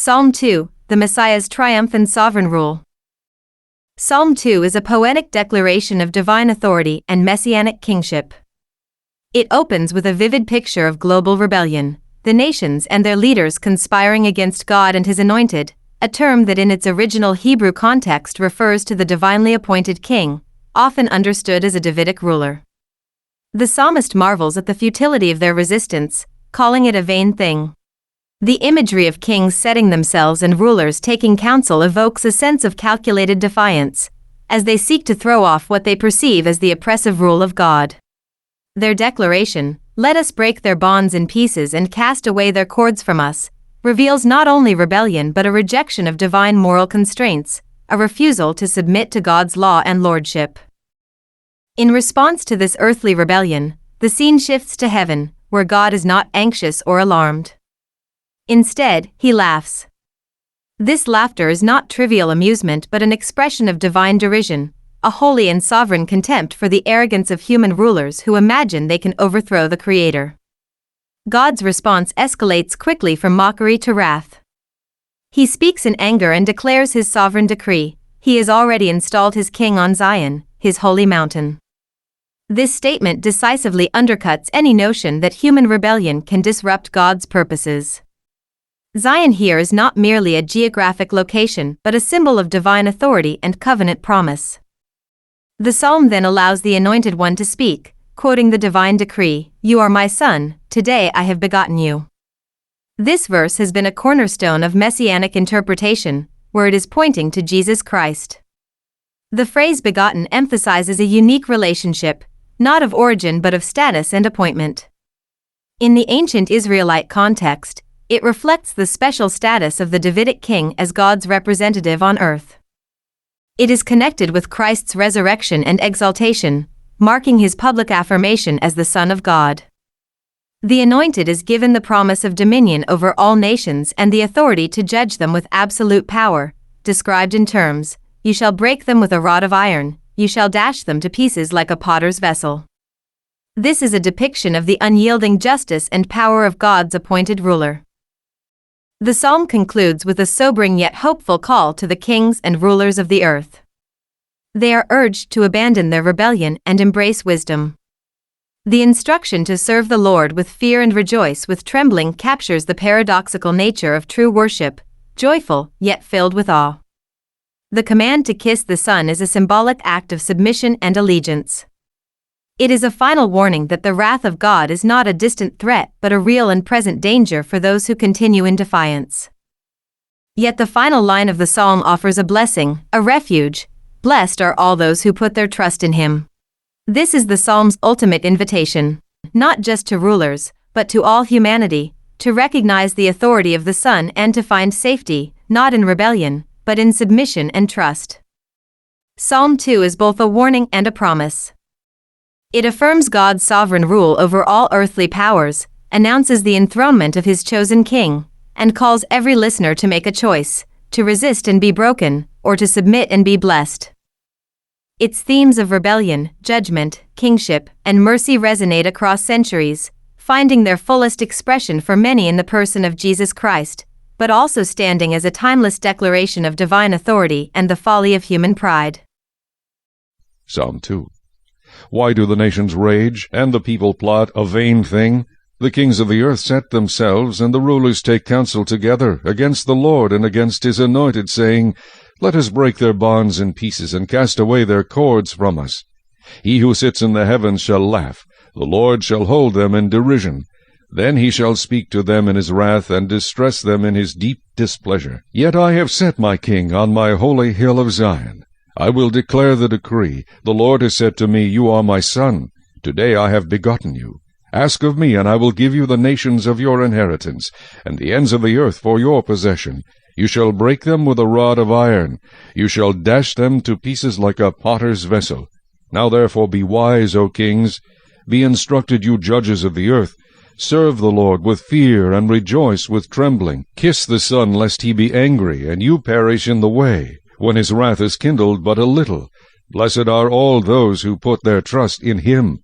Psalm 2, the Messiah's triumph and sovereign rule. Psalm 2 is a poetic declaration of divine authority and messianic kingship. It opens with a vivid picture of global rebellion, the nations and their leaders conspiring against God and His anointed, a term that in its original Hebrew context refers to the divinely appointed king, often understood as a Davidic ruler. The psalmist marvels at the futility of their resistance, calling it a vain thing. The imagery of kings setting themselves and rulers taking counsel evokes a sense of calculated defiance, as they seek to throw off what they perceive as the oppressive rule of God. Their declaration, "Let us break their bonds in pieces and cast away their cords from us," reveals not only rebellion but a rejection of divine moral constraints, a refusal to submit to God's law and lordship. In response to this earthly rebellion, the scene shifts to heaven, where God is not anxious or alarmed. Instead, He laughs. This laughter is not trivial amusement but an expression of divine derision, a holy and sovereign contempt for the arrogance of human rulers who imagine they can overthrow the Creator. God's response escalates quickly from mockery to wrath. He speaks in anger and declares His sovereign decree: He has already installed His king on Zion, His holy mountain. This statement decisively undercuts any notion that human rebellion can disrupt God's purposes. Zion here is not merely a geographic location but a symbol of divine authority and covenant promise. The psalm then allows the Anointed One to speak, quoting the divine decree, "You are my son, today I have begotten you." This verse has been a cornerstone of messianic interpretation, where it is pointing to Jesus Christ. The phrase begotten emphasizes a unique relationship, not of origin but of status and appointment. In the ancient Israelite context, it reflects the special status of the Davidic king as God's representative on earth. It is connected with Christ's resurrection and exaltation, marking His public affirmation as the Son of God. The Anointed is given the promise of dominion over all nations and the authority to judge them with absolute power, described in terms, "You shall break them with a rod of iron, you shall dash them to pieces like a potter's vessel." This is a depiction of the unyielding justice and power of God's appointed ruler. The psalm concludes with a sobering yet hopeful call to the kings and rulers of the earth. They are urged to abandon their rebellion and embrace wisdom. The instruction to serve the Lord with fear and rejoice with trembling captures the paradoxical nature of true worship, joyful yet filled with awe. The command to kiss the Son is a symbolic act of submission and allegiance. It is a final warning that the wrath of God is not a distant threat but a real and present danger for those who continue in defiance. Yet the final line of the psalm offers a blessing, a refuge: "Blessed are all those who put their trust in Him." This is the psalm's ultimate invitation, not just to rulers, but to all humanity, to recognize the authority of the Son and to find safety, not in rebellion, but in submission and trust. Psalm 2 is both a warning and a promise. It affirms God's sovereign rule over all earthly powers, announces the enthronement of His chosen king, and calls every listener to make a choice, to resist and be broken, or to submit and be blessed. Its themes of rebellion, judgment, kingship, and mercy resonate across centuries, finding their fullest expression for many in the person of Jesus Christ, but also standing as a timeless declaration of divine authority and the folly of human pride. Psalm 2. Why do the nations rage, and the people plot a vain thing? The kings of the earth set themselves, and the rulers take counsel together, against the Lord and against His anointed, saying, "Let us break their bonds in pieces, and cast away their cords from us." He who sits in the heavens shall laugh, the Lord shall hold them in derision. Then He shall speak to them in His wrath, and distress them in His deep displeasure. Yet I have set my king on my holy hill of Zion. I will declare the decree. The Lord has said to me, "You are my son. Today I have begotten you. Ask of me, and I will give you the nations of your inheritance, and the ends of the earth for your possession. You shall break them with a rod of iron. You shall dash them to pieces like a potter's vessel. Now therefore be wise, O kings. Be instructed, you judges of the earth. Serve the Lord with fear, and rejoice with trembling. Kiss the Son, lest He be angry, and you perish in the way, when His wrath is kindled but a little. Blessed are all those who put their trust in Him.